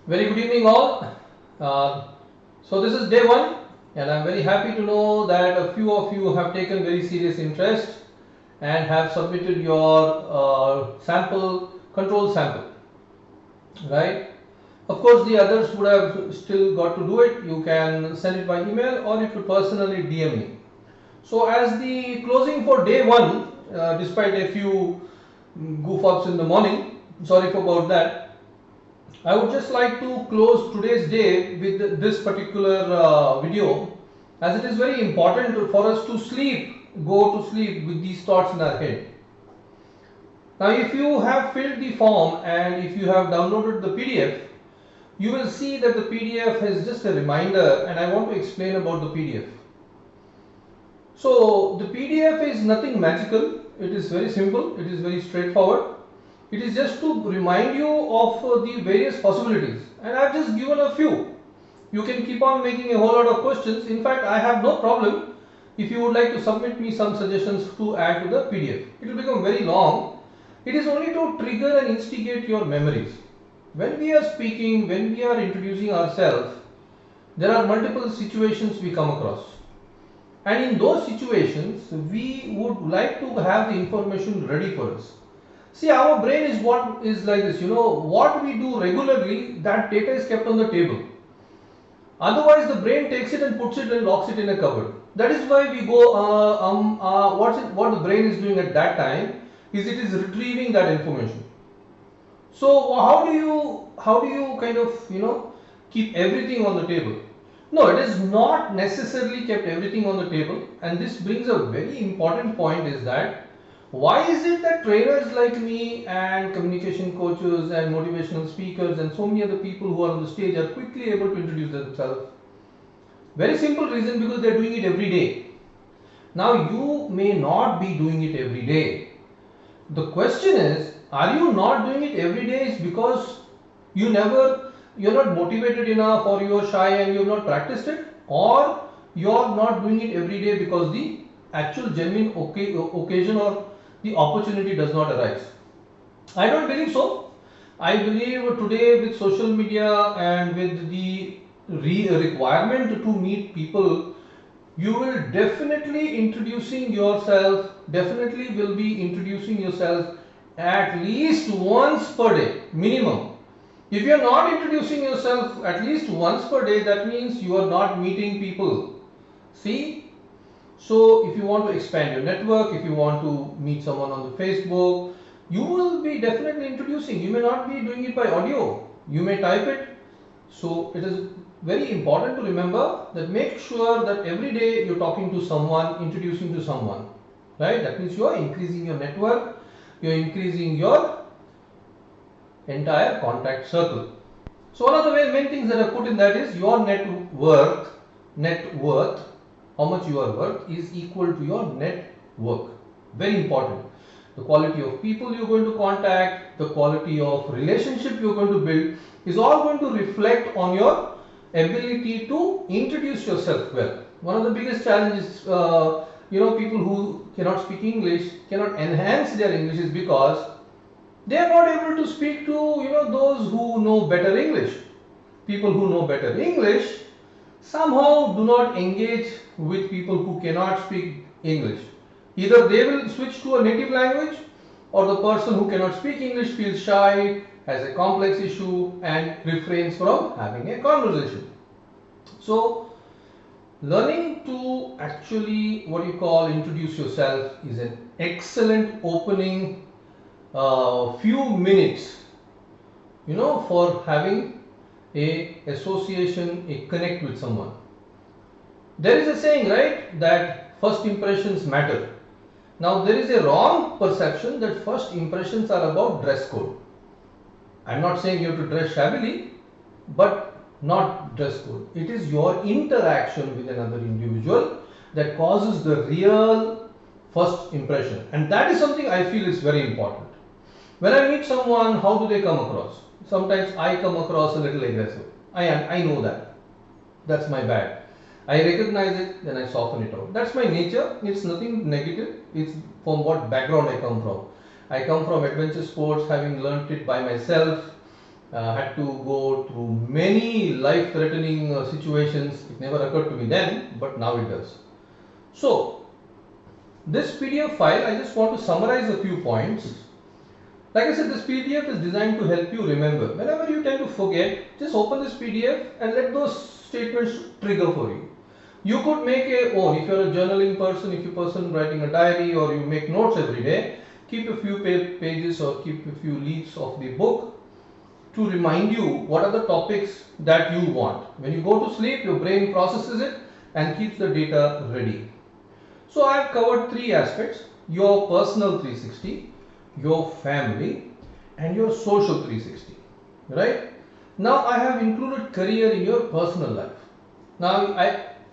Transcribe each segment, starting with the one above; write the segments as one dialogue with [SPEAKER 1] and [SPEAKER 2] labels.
[SPEAKER 1] Very good evening all. So this is day one and I'm very happy to know that a few of you have taken very serious interest and have submitted your control sample, right? Of course the others would have still got to do it. You can send it by email or you could personally DM me. So as the closing for day one, despite a few goof ups in the morning, sorry about that, I would just like to close today's day with this particular video, as it is very important for us to go to sleep with these thoughts in our head. Now if you have filled the form and if you have downloaded the PDF, you will see that the PDF is just a reminder, and I want to explain about the PDF. So the PDF is nothing magical, it is very simple, it is very straightforward. It is just to remind you of the various possibilities, and I have just given a few. You can keep on making a whole lot of questions. In fact, I have no problem if you would like to submit me some suggestions to add to the PDF. It will become very long. It is only to trigger and instigate your memories. When we are speaking, when we are introducing ourselves, there are multiple situations we come across. And in those situations, we would like to have the information ready for us. See, our brain is what is like this, what we do regularly, that data is kept on the table. Otherwise, the brain takes it and puts it and locks it in a cupboard. That is why we go, what the brain is doing at that time is it is retrieving that information. So how do you kind of, keep everything on the table? No, it is not necessarily kept everything on the table, and this brings a very important point, is that why is it that trainers like me and communication coaches and motivational speakers and so many other people who are on the stage are quickly able to introduce themselves? Very simple reason, because they are doing it every day. Now you may not be doing it every day. The question is, are you not doing it every day is because you're not motivated enough, or you're shy and you have not practiced it, or you're not doing it every day because the actual genuine occasion or the opportunity does not arise? I don't believe so. I believe today with social media and with the requirement to meet people, you will definitely will be introducing yourself at least once per day minimum. If you are not introducing yourself at least once per day, that means you are not meeting people. See? So if you want to expand your network, if you want to meet someone on the Facebook, you will be definitely introducing. You may not be doing it by audio. You may type it. So it is very important to remember that make sure that every day you're talking to someone, introducing to someone. Right? That means you are increasing your network, you're increasing your entire contact circle. So one of the main things that I put in that is your net worth, how much you are worth is equal to your net worth. Very important. The quality of people you're going to contact, the quality of relationship you're going to build is all going to reflect on your ability to introduce yourself well. One of the biggest challenges, people who cannot speak English, cannot enhance their English, is because they are not able to speak to those who know better English. People who know better English somehow do not engage with people who cannot speak English. Either they will switch to a native language, or the person who cannot speak English feels shy, has a complex issue, and refrains from having a conversation. So learning to actually introduce yourself is an excellent opening few minutes for having a association, a connect with someone. There is a saying, right, that first impressions matter. Now there is a wrong perception that first impressions are about dress code. I'm not saying you have to dress shabbily, but not dress code. It is your interaction with another individual that causes the real first impression, and that is something I feel is very important. When I meet someone, how do they come across? Sometimes I come across a little aggressive. I know that. That's my bad. I recognize it, then I soften it out. That's my nature. It's nothing negative. It's from what background I come from. I come from adventure sports, having learnt it by myself. had to go through many life-threatening situations. It never occurred to me then, but now it does. So, this PDF file, I just want to summarize a few points. Like I said, this PDF is designed to help you remember. Whenever you tend to forget, just open this PDF and let those statements trigger for you. You could make a own. If you're a journaling person, if you're a person writing a diary, or you make notes every day, keep a few pages or keep a few leaves of the book to remind you what are the topics that you want. When you go to sleep, your brain processes it and keeps the data ready. So I have covered three aspects: your personal 360, your family, and your social 360. Right? Now I have included career in your personal life. Now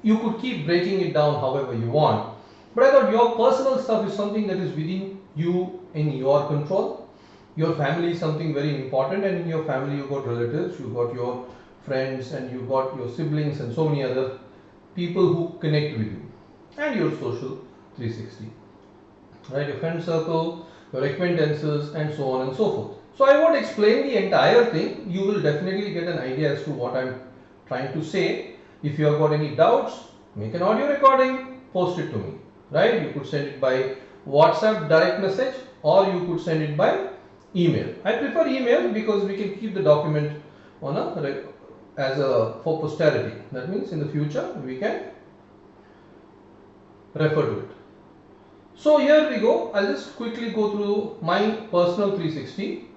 [SPEAKER 1] you could keep breaking it down however you want, but I thought your personal stuff is something that is within you, in your control. Your family is something very important, and in your family you got relatives, you got your friends, and you got your siblings and so many other people who connect with you, and your social 360, right? Your friend circle, your acquaintances, and so on and so forth. So I won't explain the entire thing. You will definitely get an idea as to what I'm trying to say. If you have got any doubts, make an audio recording, post it to me, right? You could send it by WhatsApp direct message, or you could send it by email. I prefer email because we can keep the document on for posterity. That means in the future we can refer to it. So here we go. I'll just quickly go through my personal 360.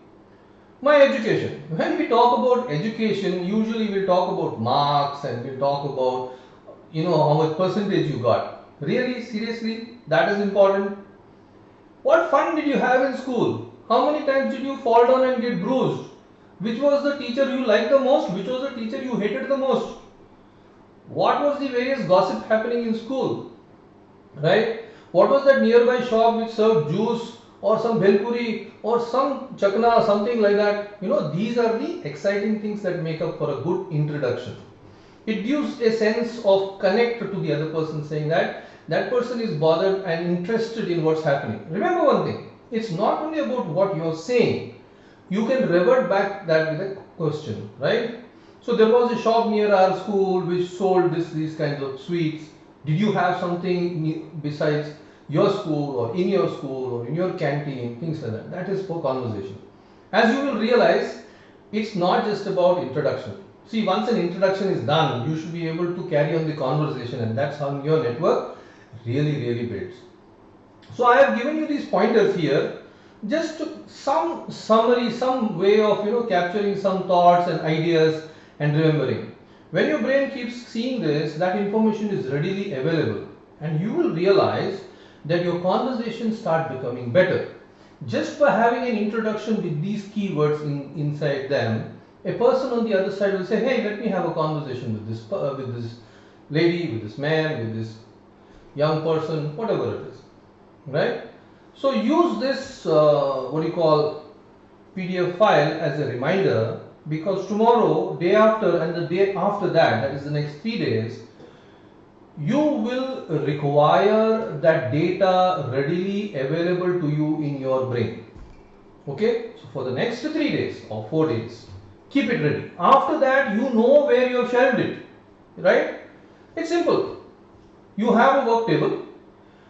[SPEAKER 1] My education. When we talk about education, usually we'll talk about marks and we'll talk about, how much percentage you got. Really, seriously, that is important. What fun did you have in school? How many times did you fall down and get bruised? Which was the teacher you liked the most? Which was the teacher you hated the most? What was the various gossip happening in school? Right? What was that nearby shop which served juice or some bhelpuri or some chakna, something like that? These are the exciting things that make up for a good introduction. It gives a sense of connect to the other person, saying that that person is bothered and interested in what's happening. Remember one thing, it's not only about what you're saying. You can revert back that with a question, right? So there was a shop near our school which sold these kinds of sweets. Did you have something besides your school or in your school or in your canteen, things like that? That is for conversation. As you will realize, it's not just about introduction. See, once an introduction is done, you should be able to carry on the conversation, and that's how your network really builds. So I have given you these pointers here, just some summary, some way of capturing some thoughts and ideas and remembering. When your brain keeps seeing this, that information is readily available, and you will realize that your conversations start becoming better. Just by having an introduction with these keywords inside them, a person on the other side will say, hey, let me have a conversation with this lady, with this man, with this young person, whatever it is, right? So use this PDF file as a reminder, because tomorrow, day after, and the day after that, that is the next 3 days, you will require that data readily available to you in your brain. Okay, so for the next 3 days or 4 days, keep it ready. After that, you know where you have shelved it, right? It's simple. You have a work table.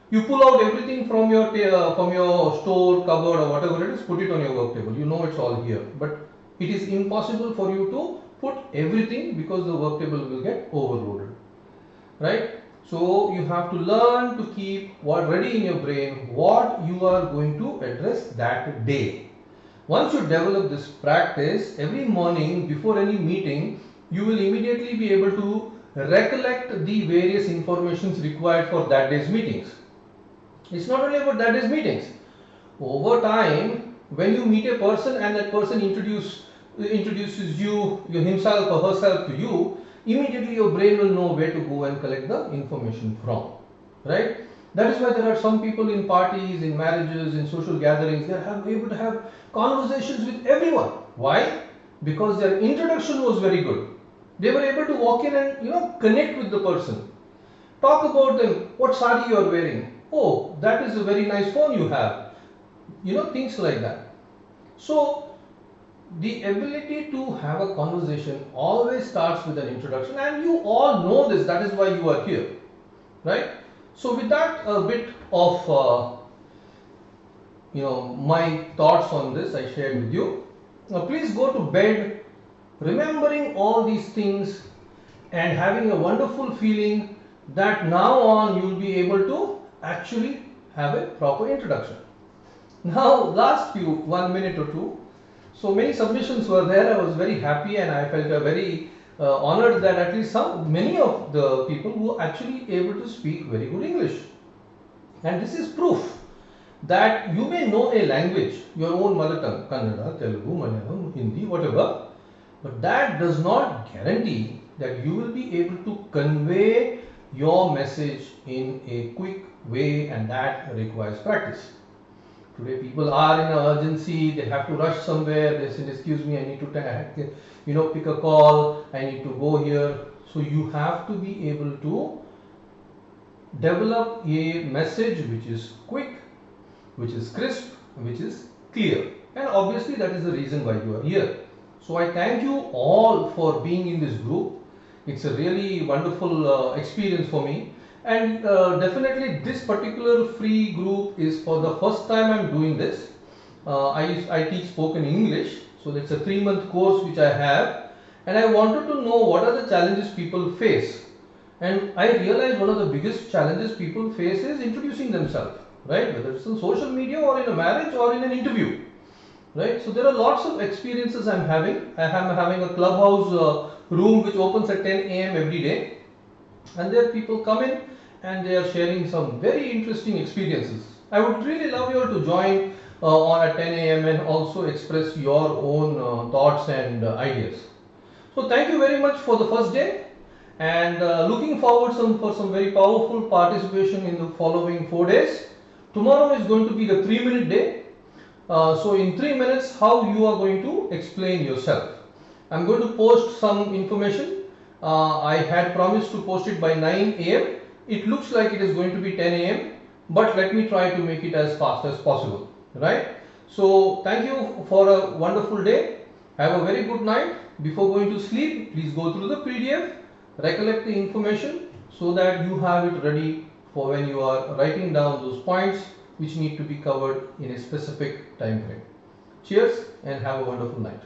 [SPEAKER 1] You pull out everything from your store, cupboard, or whatever it is, put it on your work table. You know it's all here, but it is impossible for you to put everything because the work table will get overloaded, right? So you have to learn to keep what ready in your brain, what you are going to address that day. Once you develop this practice, every morning before any meeting, you will immediately be able to recollect the various informations required for that day's meetings. It's not only about that day's meetings. Over time, when you meet a person and that person introduces himself or herself to you, immediately your brain will know where to go and collect the information from, right? That is why there are some people in parties, in marriages, in social gatherings, they are able to have conversations with everyone. Why? Because their introduction was very good. They were able to walk in and connect with the person. Talk about them. What sari you are wearing? Oh, that is a very nice phone you have. Things like that. So the ability to have a conversation always starts with an introduction, and you all know this, that is why you are here, right? So with that a bit of my thoughts on this I shared with you. Now please go to bed remembering all these things and having a wonderful feeling that now on you will be able to actually have a proper introduction. Now last few 1 minute or two, so many submissions were there. I was very happy and I felt very honored that at least many of the people were actually able to speak very good English. And this is proof that you may know a language, your own mother tongue, Kannada, Telugu, Malayalam, Hindi, whatever, but that does not guarantee that you will be able to convey your message in a quick way, and that requires practice. Today people are in an urgency, they have to rush somewhere, they say, excuse me, I need to pick a call, I need to go here. So you have to be able to develop a message which is quick, which is crisp, which is clear, and obviously that is the reason why you are here. So I thank you all for being in this group. It's a really wonderful experience for me, and definitely this particular free group is for the first time I'm doing this. I teach spoken English, so it's a 3-month course which I have, and I wanted to know what are the challenges people face. And I realized one of the biggest challenges people face is introducing themselves, right? Whether it's on social media or in a marriage or in an interview, right? So there are lots of experiences I'm having. I am having a clubhouse room which opens at 10 a.m. every day, and there people come in and they are sharing some very interesting experiences. I would really love you all to join on at 10 a.m. and also express your own thoughts and ideas. So thank you very much for the first day, and looking forward for some very powerful participation in the following 4 days. Tomorrow is going to be the 3-minute day. So in 3 minutes, how you are going to explain yourself. I'm going to post some information. I had promised to post it by 9 a.m. It looks like it is going to be 10 a.m. but let me try to make it as fast as possible, right? So thank you for a wonderful day. Have a very good night. Before going to sleep, please go through the PDF, recollect the information so that you have it ready for when you are writing down those points which need to be covered in a specific time frame. Cheers and have a wonderful night.